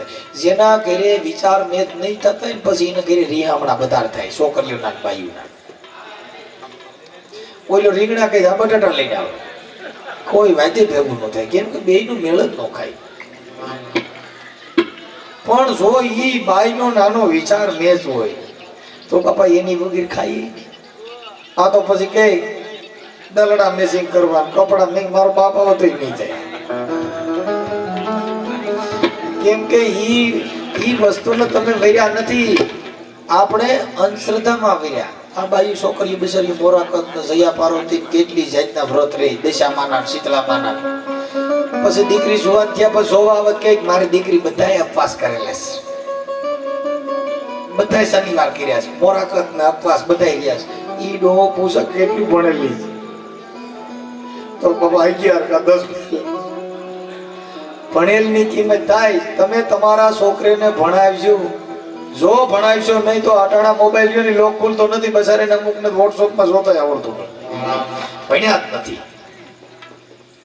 જેના ઘરે વિચાર મેદ નહીં થતા ને પછી એના ઘરે રિહામણા વધારે થાય છોકરીઓના ને બાઈઓના. ઓલો રીંગણા કઈ બટાટા લઈને આવે કોઈ વાતે ભેગું ન થાય કેમ કે બેયનું મેળ જ ન ખાય. પણ જો ઈ બાઈનો નાનો વિચાર મેચ હોય તો બાપા એની વગર ખાઈ. આ તો પછી કે દલડા મેસિંગ કરવા કપડા નહીં મારો બાપ આવો તો નહીં થાય. કેમ કે ઈ વસ્તુને તમે વર્યા નથી, આપણે અંધશ્રદ્ધામાં વર્યા. આ બાઈ છોકરીઓ બિચારી મોરાકત જયા પાર્વતી કેટલી જાતના વ્રત રહી દશામાના શીતળામાના. પછી દીકરી જુવાન થયા પછી જોવા આવત કે મારી દીકરી બધાએ ઉપવાસ કરેલા છે, બધાએ શનિવાર કર્યા છે, મોરાકત ના ઉપવાસ બધાએ ગયા છે. ઈ ડોહો પૂછક કેટલી ભણેલી તો બાબા 11 કા 10 ભણેલ ની કિંમત થાય. તમે તમારા છોકરીને ભણાવજો, જો ભણાવશો નહીં તો આટાણા મોબાઈલ ની લોક ખુલતો નથી, બસારે અમુક ને વોટ્સઅપ માં જોતા આવડતું ભણ્યા જ નથી.